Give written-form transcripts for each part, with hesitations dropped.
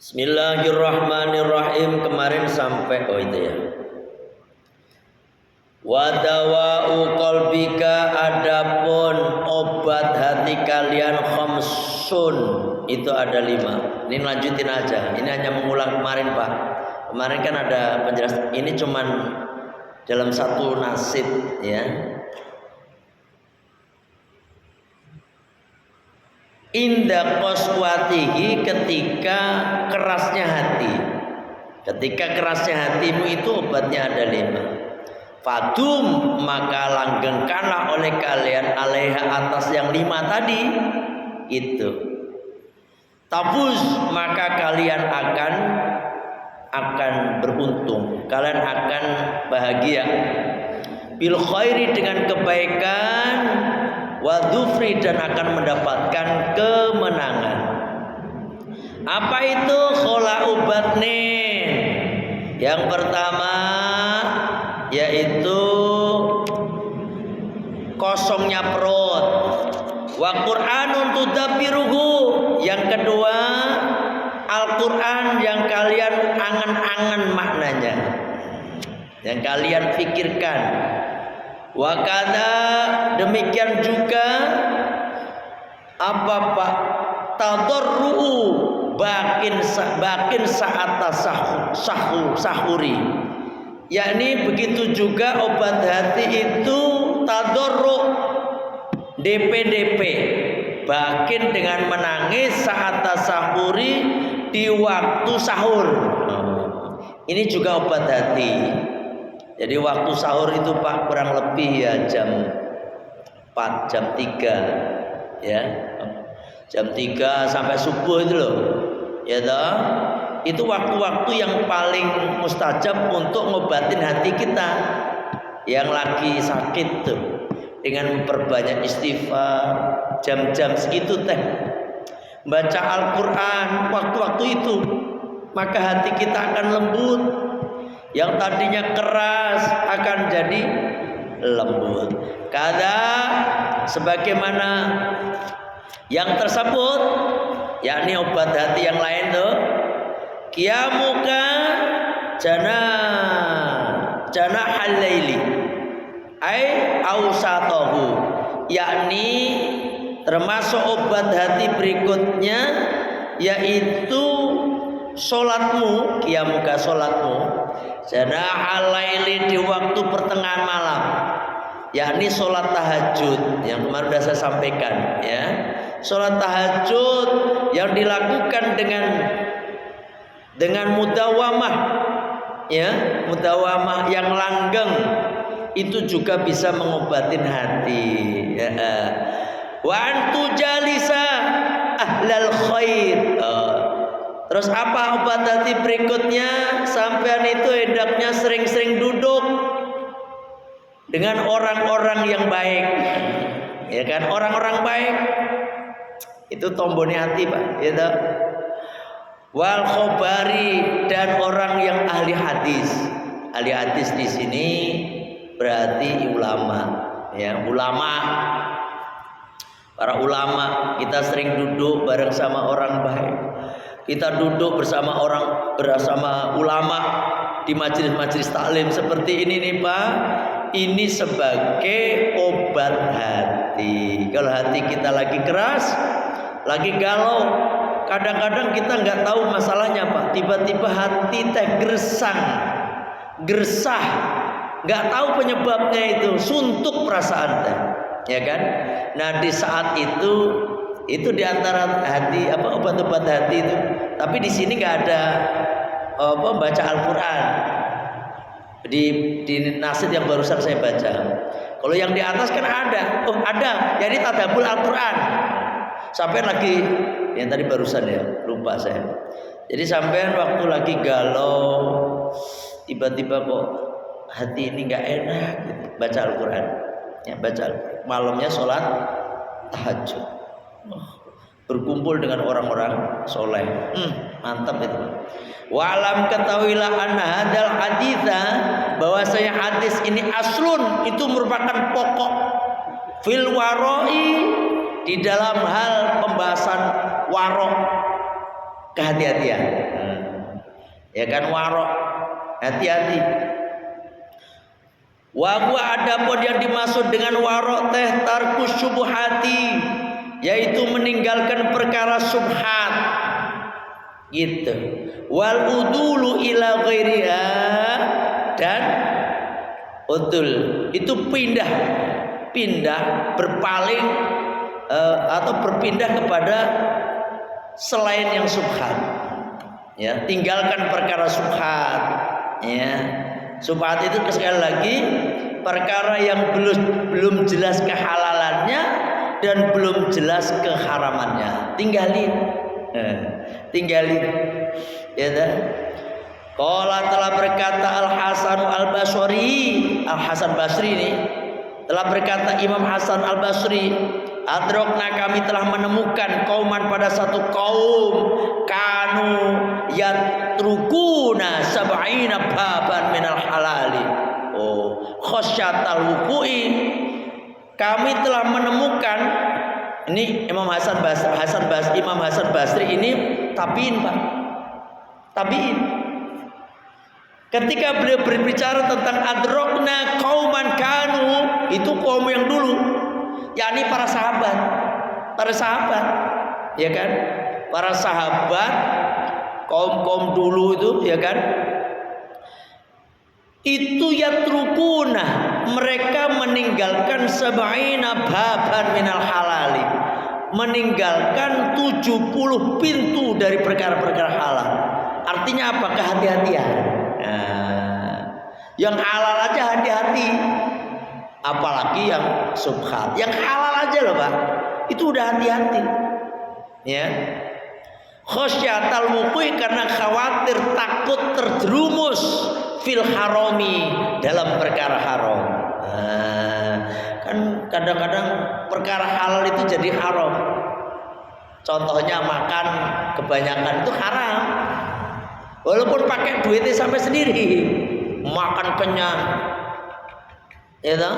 Bismillahirrahmanirrahim. Kemarin sampai itu ya. Wa dawa'u qalbika, adapun obat hati kalian khamsun, itu ada 5. Ini lanjutin aja. Ini hanya mengulang kemarin, Pak. Kemarin kan ada penjelasan. Ini cuman dalam satu nasib ya. Inda qaswatihi, ketika kerasnya hati. Ketika kerasnya hatimu itu obatnya ada 5. Fadum, maka langgengkanlah oleh kalian alaiha, atas yang 5 tadi. Itu. Tabuz, maka kalian akan beruntung. Kalian akan bahagia. Bil khairi, dengan kebaikan. Wadufri, dan akan mendapatkan kemenangan. Apa itu khola'u batnin? Yang pertama yaitu kosongnya perut. Wa Qur'anun tudabbiruhu. Yang kedua, Al-Quran yang kalian angan-angan maknanya, yang kalian pikirkan. Wakada, demikian juga apa Pak? Tadarru'u, bakin saat sahuri. Yakni begitu juga obat hati itu tadarru', DP, bakin dengan menangis saat sahuri, di waktu sahur. Ini juga obat hati. Jadi waktu sahur itu Pak kurang lebih ya jam 4, jam 3 ya. Jam 3 sampai subuh itu loh. Ya toh? Itu waktu-waktu yang paling mustajab untuk ngobatin hati kita yang lagi sakit tuh. Dengan memperbanyak istighfar, jam-jam segitu teh. Baca Al-Qur'an waktu-waktu itu, maka hati kita akan lembut. Yang tadinya keras akan jadi lembut. Kada sebagaimana yang tersebut, yakni obat hati yang lain tuh, qiyamuka jana halaili ai ausatahu, yakni termasuk obat hati berikutnya yaitu solatmu, qiyamuka solatmu, janahal laili, di waktu pertengahan malam, yakni sholat tahajud yang kemarin sudah saya sampaikan ya. Sholat tahajud yang dilakukan dengan mudawamah ya, mudawamah yang langgeng, itu juga bisa mengobatin hati ya. Wa antu jalisa ahlal khair. Terus apa obat hati berikutnya? Sampean itu hendaknya sering-sering duduk dengan orang-orang yang baik. Ya kan, orang-orang baik itu tombonnya hati, Pak, gitu. Wal khobari, dan orang yang ahli hadis. Ahli hadis di sini berarti ulama, ya, ulama. Para ulama, kita sering duduk bareng sama orang baik. Kita duduk bersama ulama di majelis-majelis taklim seperti ini nih Pak. Ini sebagai obat hati. Kalau hati kita lagi keras, lagi galau, kadang-kadang kita nggak tahu masalahnya Pak. Tiba-tiba hati teh gersah, nggak tahu penyebabnya itu, suntuk perasaan teh, ya kan? Nah di saat itu diantara hati obat-obat hati itu. Tapi di sini nggak ada baca Al-Quran di nasid yang barusan saya baca. Kalau yang di atas kan ada, ada. Jadi tadabbur Al-Quran. Sampai lagi yang tadi barusan ya, lupa saya. Jadi sampai waktu lagi galau, tiba-tiba kok hati ini nggak enak, gitu. Baca Al-Quran. Ya, baca malamnya sholat tahajud. Berkumpul dengan orang-orang soleh, mantap itu. Wa'lam, ketahuilah anna hadal haditha, bahwasanya hadis ini aslun, itu merupakan pokok fil waroi, di dalam hal pembahasan warok. kehati-hatian. Ya kan, warok, hati-hati. Wa huwa adapun yang dimaksud dengan warok teh tarkus syubhati, yaitu meninggalkan perkara subhat gitu. Wal udulu ila ghairiha, dan udul itu pindah berpaling atau berpindah kepada selain yang subhat. Ya, tinggalkan perkara subhat. Ya, subhat itu sekali lagi perkara yang belum jelas kehalalannya dan belum jelas keharamannya. Tinggalin. Ya dah. Qala telah berkata Al-Hasan Al-Basri, Al-Hasan Basri ini telah berkata Imam Hasan Al-Basri, adrokna kami telah menemukan kauman pada satu kaum kanu yatrukuna sab'ina baban minal halali. Khosyatal wuku'i, kami telah menemukan ini Imam Hasan Basri ini tabiin, Pak. Tabiin. Ketika beliau berbicara tentang adrokna kauman kanu, itu kaum yang dulu, yakni para sahabat, ya kan? Para sahabat, kaum dulu itu, ya kan? Itu yatrukuna, mereka meninggalkan sab'ina baban minal halali, meninggalkan 70 pintu dari perkara-perkara halal. Artinya apa? Kehati-hatian. Yang halal aja hati-hati, apalagi yang subhat. Yang halal aja loh, Pak, itu udah hati-hati. Ya, khosyatal wuqi, karena khawatir takut terjerumus fil harami, dalam perkara haram. Kan kadang-kadang perkara halal itu jadi haram. Contohnya makan kebanyakan itu haram, walaupun pakai duitnya sampai sendiri, makan kenyang, ya toh?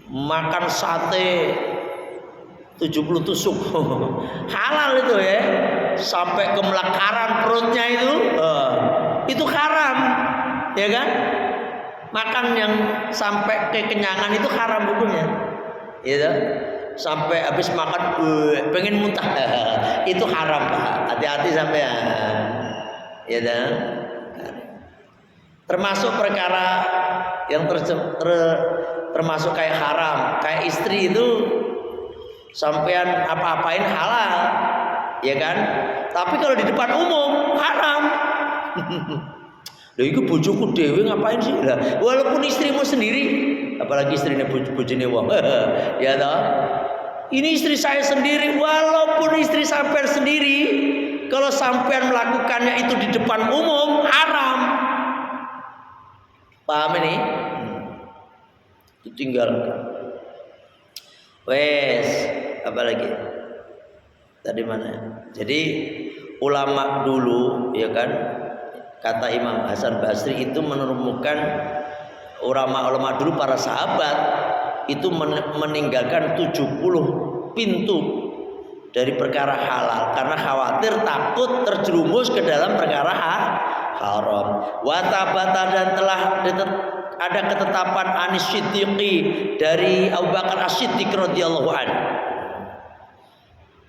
Makan sate 70 tusuk halal itu ya, sampai ke melakaran perutnya itu haram, ya kan? Makan yang sampai kekenyangan itu haram hukumnya, ya toh? Sampai habis makan pengen muntah itu haram, Pak. Hati-hati sampean, ya toh? Termasuk perkara yang termasuk kayak haram, kayak istri itu sampean apa-apain halal, ya kan? Tapi kalau di depan umum haram. Lha iku bojoku dhewe ngapain sih? Lah, walaupun istrimu sendiri, apalagi istrinya bojone wong. Ya toh? Ini istri saya sendiri, walaupun istri sampean sendiri, kalau sampean melakukannya itu di depan umum haram. Paham ini? Ditinggalkan. Wes, apa lagi? Tadi mana? Jadi ulama dulu, ya kan? Kata Imam Hasan Basri itu menemukan ulama dulu, para sahabat itu meninggalkan 70 pintu dari perkara halal karena khawatir takut terjerumus ke dalam perkara haram. Watabata, dan telah ada ketetapan Anis Siddiqi dari Abu Bakar As-Siddiq radhiyallahu anhu.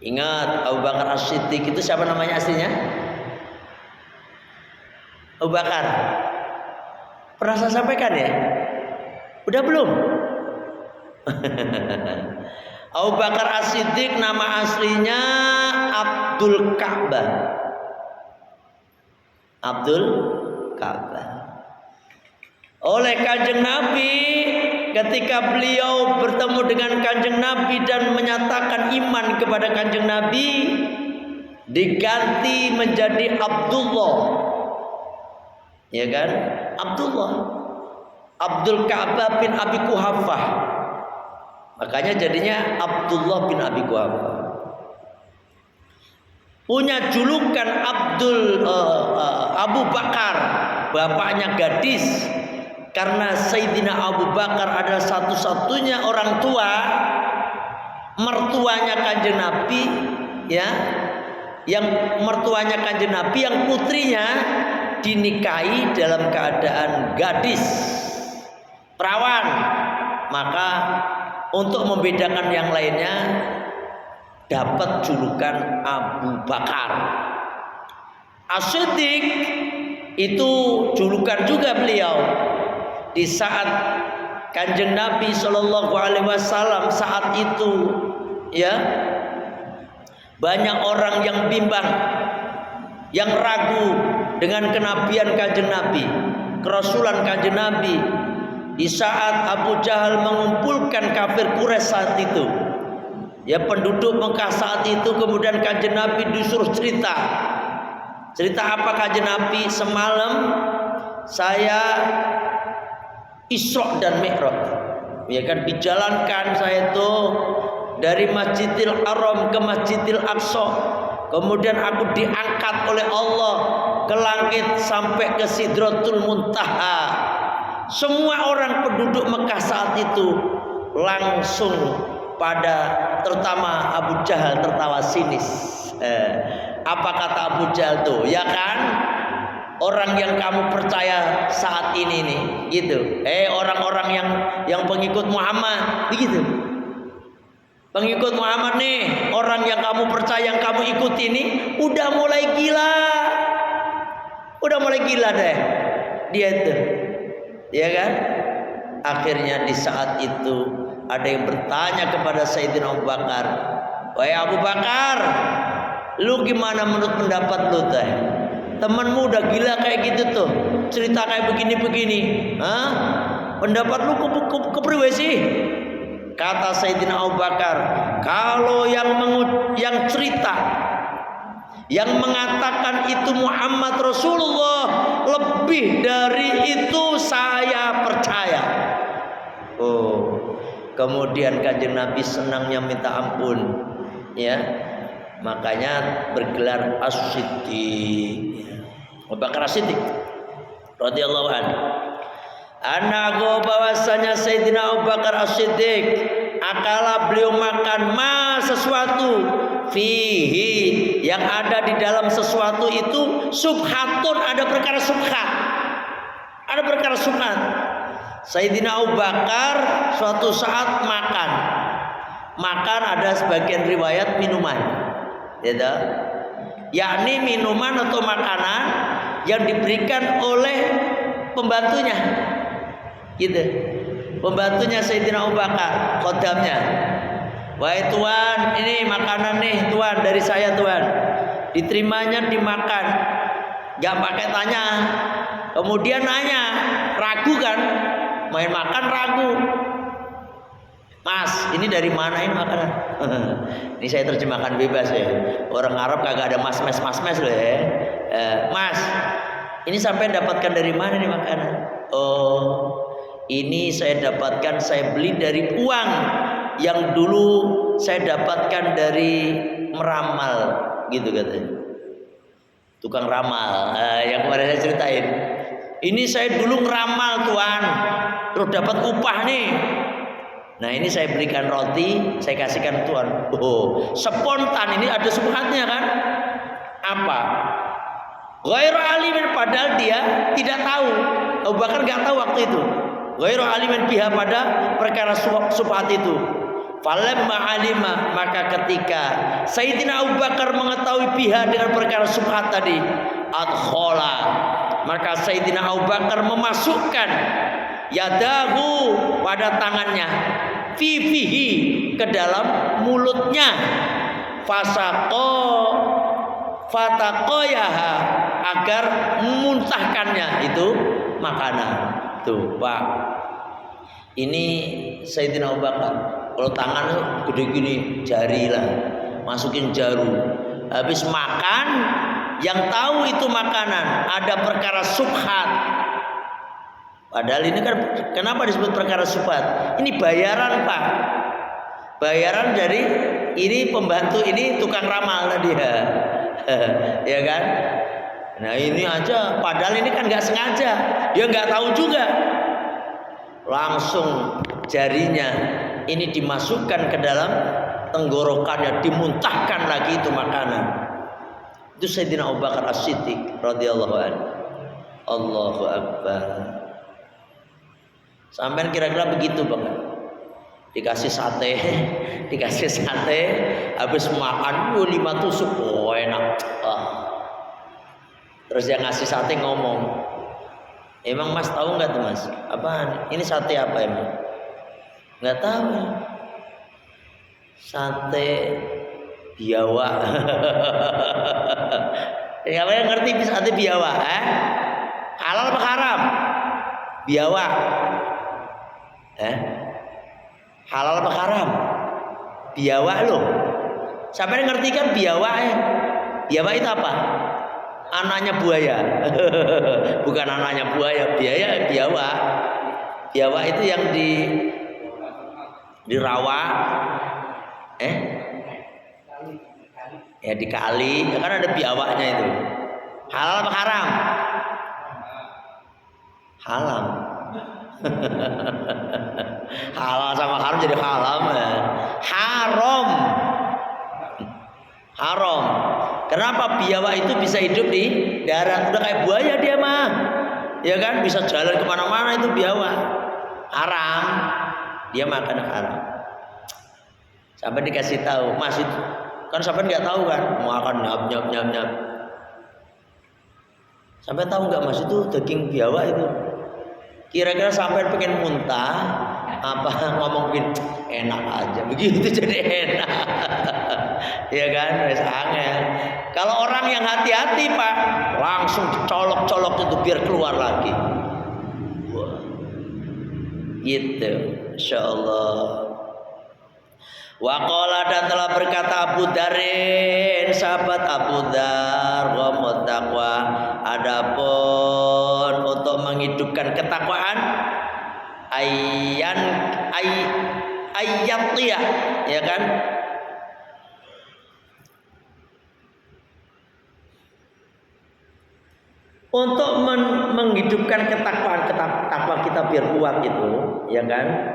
Ingat, Abu Bakar As-Siddiq itu siapa namanya aslinya? Abu Bakar. Pernah saya sampaikan ya? Udah belum? Abu Bakar As-Siddiq nama aslinya Abdul Ka'bah. Abdul Ka'bah. Oleh Kanjeng Nabi, ketika beliau bertemu dengan Kanjeng Nabi dan menyatakan iman kepada Kanjeng Nabi, diganti menjadi Abdullah. Ya kan? Abdullah. Abdul Ka'bah bin Abi Quhafah. Makanya jadinya Abdullah bin Abi Quhafah. Punya julukan Abu Bakar, bapaknya gadis, karena Sayyidina Abu Bakar adalah satu-satunya orang tua, mertuanya Kanjeng Nabi, ya, yang mertuanya Kanjeng Nabi, yang putrinya dinikahi dalam keadaan gadis, perawan. Maka untuk membedakan yang lainnya dapat julukan Abu Bakar. As-Siddiq itu julukan juga beliau di saat Kanjeng Nabi Shallallahu Alaihi Wasallam saat itu, ya, banyak orang yang bimbang, yang ragu dengan kenabian Kanjeng Nabi, kerasulan Kanjeng Nabi. Di saat Abu Jahal mengumpulkan kafir Quraisy saat itu, ya, penduduk Mekah saat itu, kemudian Kanjeng Nabi disuruh cerita apa Kanjeng Nabi? Semalam saya Isra dan Mi'raj, ya kan, dijalankan saya itu dari Masjidil Haram ke Masjidil Aqsa, kemudian aku diangkat oleh Allah ke langit sampai ke Sidratul Muntaha. Semua orang penduduk Mekah saat itu langsung pada, terutama Abu Jahal, tertawa sinis. Apa kata Abu Jahal tuh? Ya kan, orang yang kamu percaya saat ini nih, gitu. Orang-orang yang pengikut Muhammad, begitu. Pengikut Muhammad nih, orang yang kamu percaya, yang kamu ikuti ini, udah mulai gila deh, dia itu, ya kan? Akhirnya di saat itu ada yang bertanya kepada Sayyidina Abu Bakar, wahai Abu Bakar, lu gimana menurut pendapat lu teh? Temenmu udah gila kayak gitu tuh, cerita kayak begini-begini, hah? Pendapat lu kepriwe sih? Kata Sayyidina Abu Bakar, kalau yang cerita, yang mengatakan itu Muhammad Rasulullah, lebih dari itu saya percaya. Oh, kemudian Kanjeng Nabi senangnya minta ampun, ya, makanya bergelar As-Siddiq, Abu Bakar As-Siddiq radhiyallahu anhu. Anago bahwasanya Sayyidina Abu Bakar As-Siddiq akala, beliau makan sesuatu fihi, yang ada di dalam sesuatu itu subhatun, ada perkara subhat, Sayyidina Abu Bakar suatu saat makan, ada sebagian riwayat minuman, gitu, yakni minuman atau makanan yang diberikan oleh pembantunya, gitu, pembantunya Sayyidina Abu Bakar, khodamnya. Wahai tuan, ini makanan nih tuan, dari saya tuan. Diterimanya, dimakan, gak pakai tanya. Kemudian nanya, ragu kan, main makan ragu. Mas, ini dari mana ini makanan? Ini saya terjemahkan bebas ya. Orang Arab kagak ada mas-mes loh ya. Mas, ini sampai dapatkan dari mana nih makanan? Oh, ini saya dapatkan, saya beli dari uang yang dulu saya dapatkan dari meramal, gitu katanya. Tukang ramal, yang kemarin saya ceritain. Ini saya dulu ngeramal tuan, terus dapat upah nih. Nah ini saya berikan roti, saya kasihkan tuan. Oh, spontan, ini ada subhatnya kan? Apa? Ghairu alimin, padahal dia tidak tahu. Abu Bakar nggak tahu waktu itu. Ghairu alimin biha, pada perkara subhat itu. Falamma alima, maka ketika Sayyidina Abu Bakar mengetahui biha dengan perkara subhat tadi, adkhala, maka Sayyidina Abu Bakar memasukkan yadahu, pada tangannya, fihi, ke dalam mulutnya, fataqayaha, agar memuntahkannya itu makanan. Tuh Pak, ini Sayyidina Abu Bakar, kalau tangan gede gini, jari lah, masukin jarum, habis makan, yang tahu itu makanan, ada perkara subhat. Padahal ini kan, kenapa disebut perkara subhat? Ini bayaran Pak, bayaran dari ini pembantu, ini tukang ramal tadi ya. Ya kan? Nah ini aja, padahal ini kan nggak sengaja, dia nggak tahu juga. Langsung jarinya ini dimasukkan ke dalam tenggorokannya, dimuntahkan lagi itu makanan. Itu Sayyidina Abu Bakar As-Siddiq radhiyallahu anhu. Allahu Akbar. Sampai kira-kira begitu Bang. Dikasih sate, habis makan 5 tusuk, oh enak. Terus yang ngasih sate ngomong, emang Mas tahu nggak tuh Mas? Apaan? Ini sate apa emang? Nggak tahu. Sate biawak. Siapa yang ngerti sate biawak? Halal apa haram? Biawak. Halal apa haram? Biawak loh. Siapa yang ngerti kan biawak ya? Biawak itu apa? Anaknya buaya. Bukan anaknya buaya, biawak. Biawak itu yang di rawa. Ya di kali, kan ada biawaknya itu. Halal apa haram? Halal. Halal sama haram jadi haram ya. Haram. Kenapa biawak itu bisa hidup di darat? Udah kayak buaya dia mah, ya kan? Bisa jalan kemana-mana itu biawak. Haram. Dia makan haram. Sampai dikasih tahu, Mas itu kan sampai nggak tahu kan, makan nyap. Sampai tahu nggak Mas itu daging biawak itu? Kira-kira sampai pengen muntah, apa ngomongin enak aja, begitu jadi enak. Ya kan, wes angel. Kalau orang yang hati-hati Pak, langsung dicolok-colok itu biar keluar lagi. Wah, gitu, insyaallah. Waqala dan telah berkata Abu Darin, sahabat Abu Dar, wa taqwa, adapun untuk menghidupkan ketakwaan ayatiyah, ya kan? Untuk menghidupkan ketakwaan kita biar kuat itu, ya kan?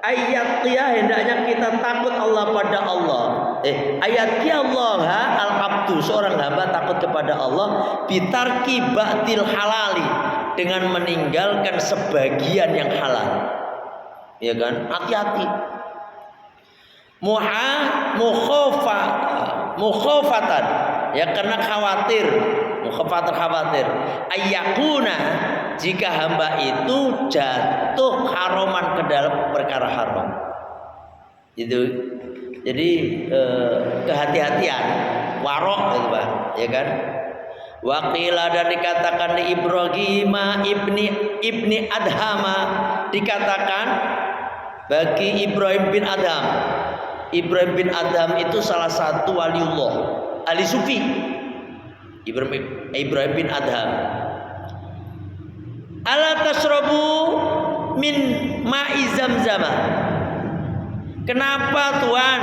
Ayatiyah hendaknya kita takut Allah pada Allah. Ayatiyah Allah al-abdu, seorang hamba takut kepada Allah bitarki ba'dil halali, dengan meninggalkan sebagian yang halal. Ya kan? Hati-hati. Mukhafatan, ya karena khawatir. Khawatir ayyakuna, jika hamba itu jatuh haroman ke dalam perkara haram. Itu jadi kehati-hatian, warok gitu Pak, ya kan? Waqila, dan dikatakan di Ibrahim ibni Adhama, dikatakan bagi Ibrahim bin Adham. Ibrahim bin Adham itu salah satu waliullah, ahli sufi. Ibrahim bin Adham, ala tasrabu min ma'i zamzam. Kenapa Tuhan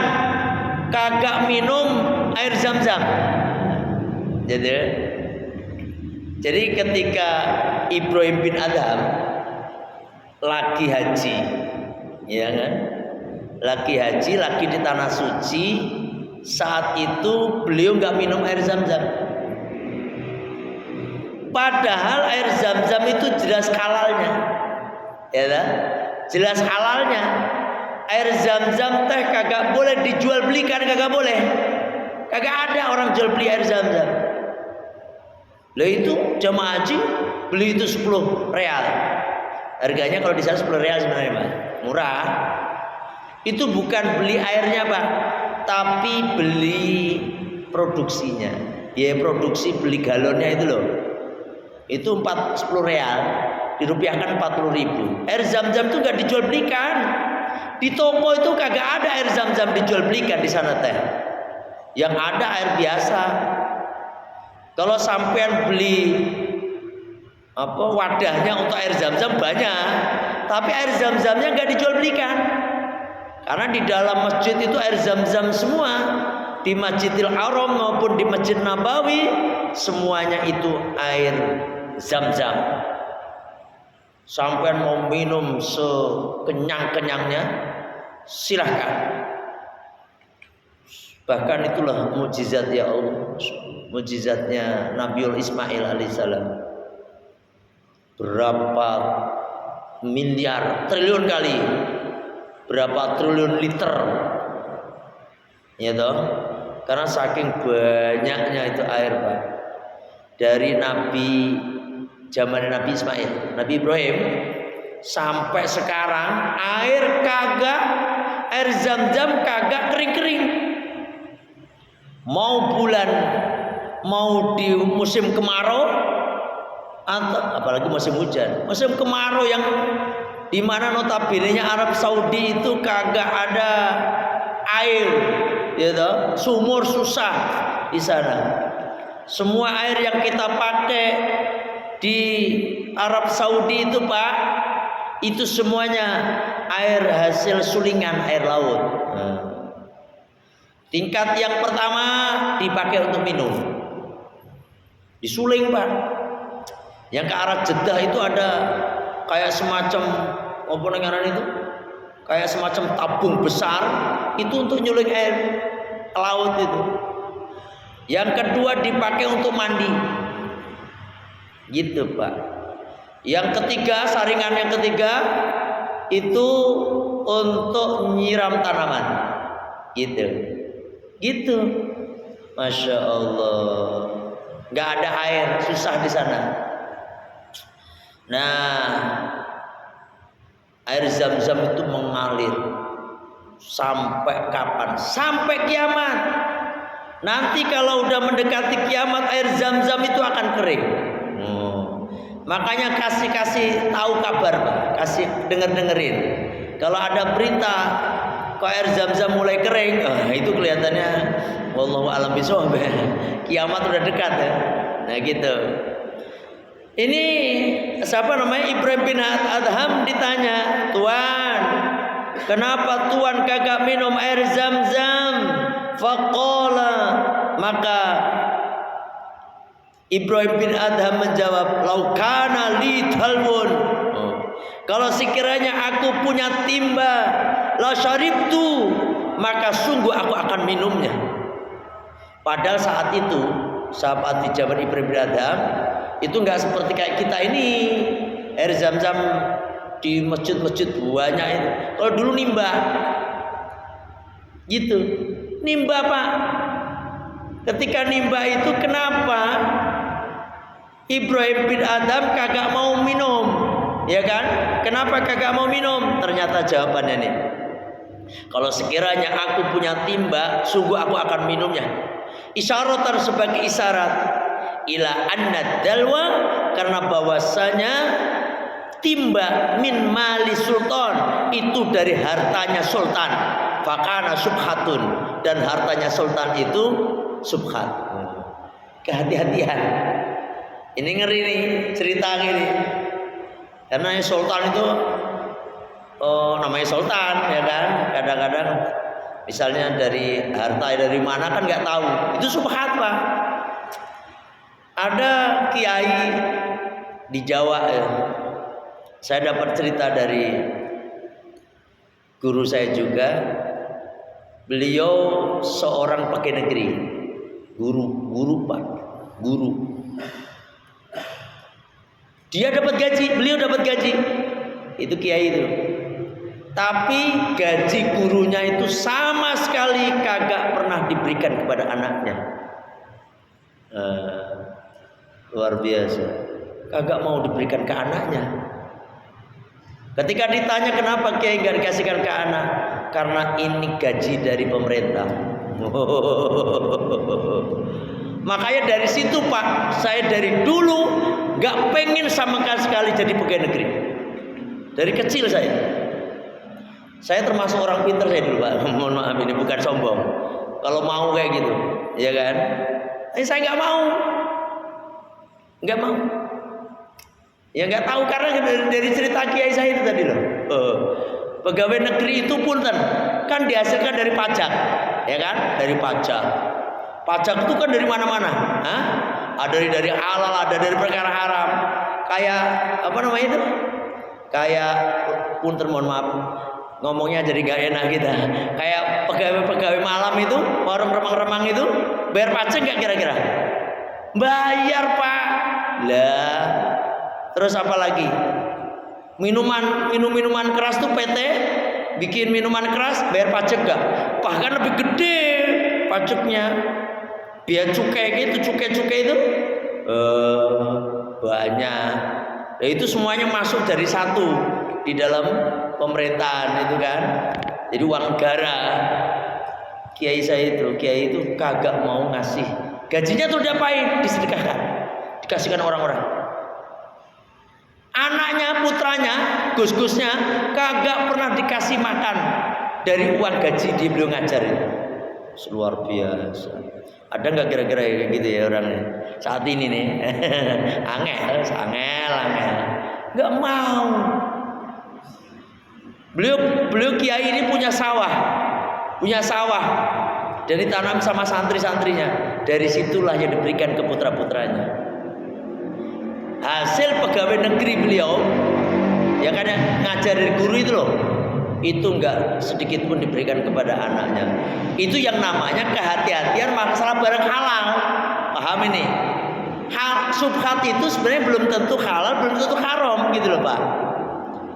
kagak minum air zam-zam? Jadi ketika Ibrahim bin Adham lagi haji, ya kan? Lagi haji, lagi di tanah suci, saat itu beliau nggak minum air zam-zam. Padahal air zam-zam itu jelas halalnya, ya kan? Jelas halalnya. Air zam-zam teh kagak boleh dijual belikan, kagak boleh. Kagak ada orang jual beli air zam-zam. Lah itu jamaah haji beli itu 10 real. Harganya kalau di sana 10 real sebenarnya Pak, murah. Itu bukan beli airnya Pak, tapi beli produksinya. Ya produksi, beli galonnya itu loh. Itu 10 real, dirupiahkan 40.000. Air zam-zam itu nggak dijual belikan. Di toko itu kagak ada air zam-zam dijual belikan di sana teh. Yang ada air biasa. Kalau sampean beli wadahnya untuk air zam-zam banyak, tapi air zam-zamnya nggak dijual belikan. Karena di dalam masjid itu air zam-zam semua. Di Masjidil Haram maupun di Masjid Nabawi, semuanya itu air zam-zam. Sampai mau minum sekenyang-kenyangnya, silahkan. Bahkan itulah mukjizat ya Allah. mukjizatnya Nabiul Ismail alaihissalam. Berapa miliar, triliun kali, berapa triliun liter, ya toh? Karena saking banyaknya itu air, Pak. Dari zaman Nabi Ismail, Nabi Ibrahim, sampai sekarang air Zam-Zam kagak kering-kering. Mau bulan, mau di musim kemarau, atau apalagi musim hujan. Musim kemarau yang dimana notabene-nya Arab Saudi itu kagak ada air, gitu. Sumur susah di sana. Semua air yang kita pakai di Arab Saudi itu, Pak, itu semuanya air hasil sulingan air laut. Tingkat yang pertama dipakai untuk minum, disuling, Pak. Yang ke arah Jeddah itu ada kayak semacam apa namanya itu? Kayak semacam tabung besar itu untuk nyuling air laut itu. Yang kedua dipakai untuk mandi. Gitu, Pak. Yang ketiga, saringan yang ketiga itu untuk nyiram tanaman. Gitu. Masya Allah. Nggak ada air, susah di sana. Nah, air Zam-Zam itu mengalir sampai kapan? Sampai kiamat. Nanti kalau udah mendekati kiamat, air Zam-Zam itu akan kering. Makanya kasih tahu kabar, Pak. Kasih dengerin. Kalau ada berita kok air Zam-Zam mulai kering, itu kelihatannya wallahu a'lam bishawab. Kiamat udah dekat ya. Nah, gitu. Ini siapa namanya? Ibrahim bin Adham ditanya, "Tuan, kenapa Tuan kagak minum air Zam-Zam?" Faqala, maka Ibrahim bin Adham menjawab, "Laukana li talwun." Kalau sekiranya aku punya timba, la syaribtu, maka sungguh aku akan minumnya. Padahal saat itu, sahabat di zaman Ibrahim bin Adham itu nggak seperti kayak kita ini, air Zam-Zam di masjid-masjid banyak itu. Kalau dulu nimba, gitu, nimba, Pak. Ketika nimba itu kenapa Ibrahim bin Adham kagak mau minum, ya kan? Kenapa kagak mau minum? Ternyata jawabannya nih. Kalau sekiranya aku punya timba, sungguh aku akan minumnya. Isyaratan sebagai isyarat ila anna dalwa, karena bahwasanya timba min mali sultan, itu dari hartanya sultan. Fakana subhatun, dan hartanya sultan itu subhat. Kehati-hatian. Ini ngeri nih cerita gini. Karena sultan itu namanya sultan, ya kan? Kadang-kadang misalnya dari harta dari mana kan nggak tahu. Itu subhat, Pak. Ada kiai di Jawa ya. Saya dapat cerita dari guru saya juga. Beliau seorang pegawai negeri, guru, Pak, guru. Dia dapat gaji, beliau dapat gaji, itu kiai itu. Tapi gaji gurunya itu sama sekali kagak pernah diberikan kepada anaknya. Luar biasa, kagak mau diberikan ke anaknya. Ketika ditanya kenapa kiai nggak dikasihkan ke anak, karena ini gaji dari pemerintah. Makanya dari situ, Pak, saya dari dulu nggak pengen sama sekali jadi pegawai negeri. Dari kecil saya termasuk orang pintar saya dulu, Pak. Mohon maaf, ini bukan sombong. Kalau mau kayak gitu, ya kan? Saya nggak mau. Ya nggak tahu, karena dari cerita kiai saya itu tadi loh. Pegawai negeri itu pun kan dihasilkan dari pajak, ya kan? Dari pajak. Pajak itu kan dari mana-mana, ada dari halal, ada dari perkara haram. Kayak apa namanya itu? Kayak punten, mohon maaf, ngomongnya jadi gak enak kita. Kayak pegawai malam itu, warung remang-remang itu, bayar pajak nggak kira-kira? Bayar Pak. Lah, terus apa lagi? Minuman keras tuh PT bikin minuman keras bayar pajak gak? Bahkan lebih gede pajaknya. Biaya cukai gitu, cukai itu banyak. Nah, itu semuanya masuk dari satu di dalam pemerintahan itu kan. Jadi uang negara. Kiai itu kagak mau ngasih. Gajinya tuh diapain? Disedekahkan, dikasihkan orang-orang. Anaknya, putranya, gus-gusnya kagak pernah dikasih makan dari uang gaji dia beliau ngajarin. Luar biasa. Ada nggak kira-kira kayak gitu ya orangnya saat ini nih? angel. Nggak mau. Beliau kiai ini punya sawah dan ditanam sama santri-santrinya. Dari situlah yang diberikan ke putra-putranya. Hasil pegawai negeri beliau, ya kan, ngajarin guru itu loh, itu enggak sedikit pun diberikan kepada anaknya. Itu yang namanya kehati-hatian masalah barang halal. Paham ini? Subhat itu sebenarnya belum tentu halal, belum tentu haram gitu loh Pak.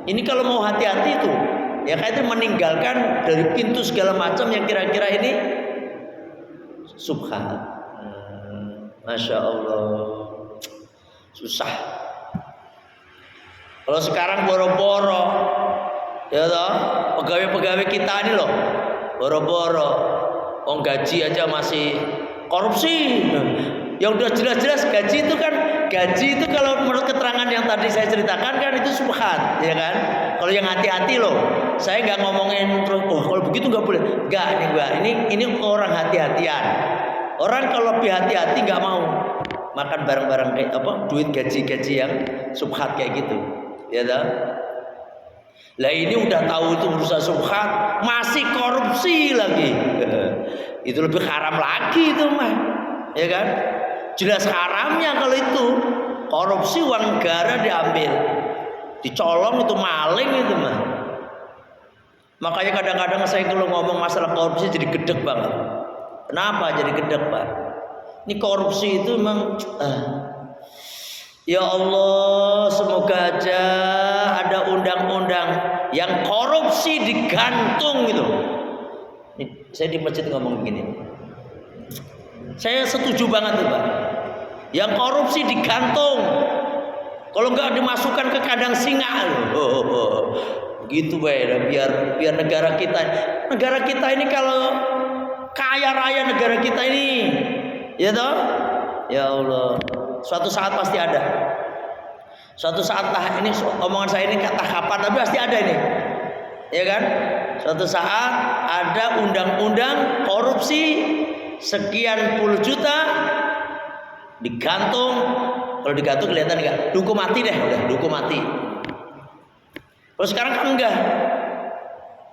Ini kalau mau hati-hati itu, ya kayak itu meninggalkan dari pintu segala macam yang kira-kira ini subhat. Masya Allah, susah. Kalau sekarang boro-boro, ya toh, pegawai-pegawai kita ini loh, boro-boro, gaji aja masih korupsi. Yang udah jelas-jelas gaji itu kalau menurut keterangan yang tadi saya ceritakan kan itu subhat, ya kan? Kalau yang hati-hati loh, saya nggak ngomongin terus, kalau begitu nggak boleh. Nggak, ini orang hati-hatian. Orang kalau lebih hati-hati nggak mau makan barang-barang kayak duit gaji-gaji yang subhat kayak gitu, ya toh? Lah ini udah tahu itu urusan subhat, masih korupsi lagi. Itu lebih haram lagi itu mah, ya kan? Jelas haramnya kalau itu korupsi, uang negara diambil, dicolong, itu maling itu mah. Makanya kadang-kadang saya kalau ngomong masalah korupsi jadi gedek banget. Kenapa jadi gedek Pak? Ini korupsi itu memang ya Allah, semoga aja ada undang-undang yang korupsi digantung gitu. Ini, saya di masjid ngomong begini, saya setuju banget tuh Pak. Yang korupsi digantung, kalau nggak dimasukkan ke kandang singa loh. Gitu biar negara kita ini kalau kaya raya negara kita ini, ya toh, ya Allah, suatu saat pasti ada. Suatu saat lah, ini omongan saya ini kata kapan, tapi pasti ada ini, ya kan? Suatu saat ada undang-undang korupsi sekian puluh juta digantung. Kalau digantung kelihatan enggak? Hukum mati deh, udah hukum mati. Kalau sekarang kan enggak.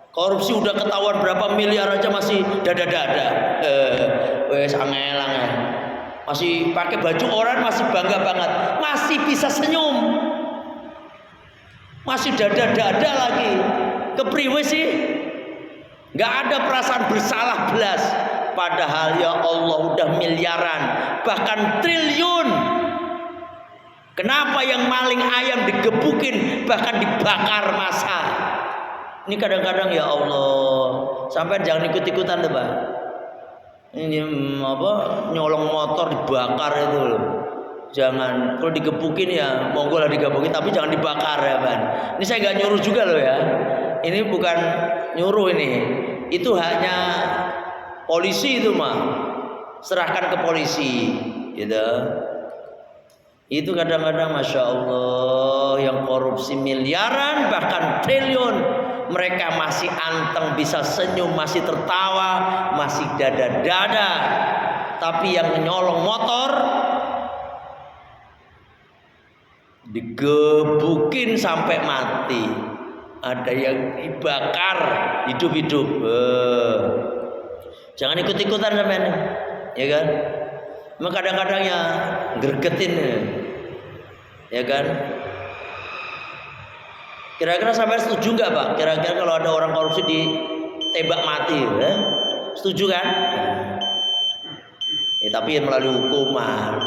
Korupsi udah ketahuan berapa miliar aja masih dada-dada. Wes angel. Masih pakai baju orang masih bangga banget. Masih bisa senyum. Masih dada-dada lagi. Kepriwe sih? Enggak ada perasaan bersalah belas. Padahal ya Allah udah miliaran, bahkan triliun. Kenapa yang maling ayam digebukin, bahkan dibakar massa? Ini kadang-kadang ya Allah, sampai jangan ikut-ikutan deh Pak. Ini nyolong motor dibakar itu loh. Jangan, kalau digebukin ya monggo lah digebukin, tapi jangan dibakar ya Pak. Ini saya nggak nyuruh juga loh ya. Ini bukan nyuruh ini. Itu hanya polisi itu mah, serahkan ke polisi, gitu. Itu kadang-kadang masya Allah yang korupsi miliaran bahkan triliun, mereka masih anteng, bisa senyum, masih tertawa, masih dada-dada. Tapi yang nyolong motor digebukin sampai mati, ada yang dibakar hidup-hidup. Jangan ikut-ikutan teman, ya kan? Memang kadang-kadang ya gregetin, ya kan? Kira-kira sampai setuju nggak Pak? Kira-kira kalau ada orang korupsi ditembak mati, ya? Setuju kan? Ya, tapi melalui hukuman,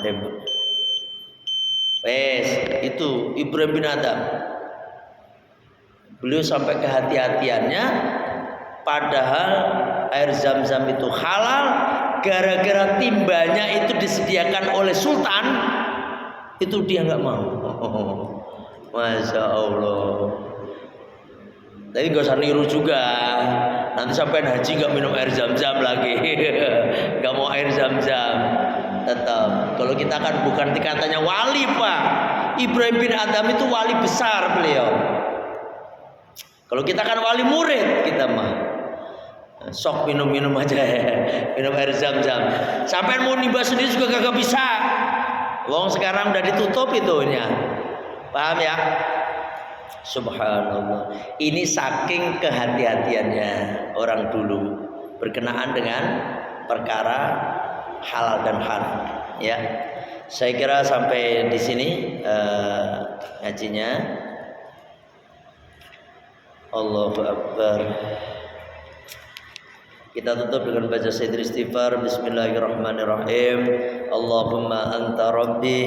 Bismillahirrahmanirrahim. Wes, itu Ibrahim bin Adham. Beliau sampai kehati-hatiannya, padahal air Zam-Zam itu halal, gara-gara timbanya itu disediakan oleh sultan, itu dia nggak mau. Masya Allah. Tapi gak usah niru juga. Nanti sampai haji nggak minum air Zam-Zam lagi, nggak mau air Zam-Zam. Tetap, kalau kita kan bukan katanya wali Pak. Ibrahim bin Adham itu wali besar beliau. Kalau kita kan wali murid, kita mah sok minum-minum aja ya. Minum air Zam-Zam. Sampai mau nimbah sendiri juga kagak bisa. Wong sekarang udah ditutup itunya. Paham ya? Subhanallah. Ini saking kehati-hatiannya orang dulu berkenaan dengan perkara halal dan haram, ya. Saya kira sampai di sini ngajinya. Allahu Akbar. Kita tutup dengan baca sayyidul istighfar. Bismillahirrahmanirrahim. Allahumma anta rabbi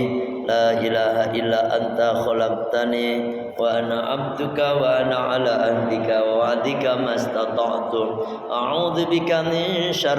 la ilaha illa anta khalaqtani wa ana abduka wa ana ala ahdika wa wa'dika mastata'tu a'udzu bika min syarri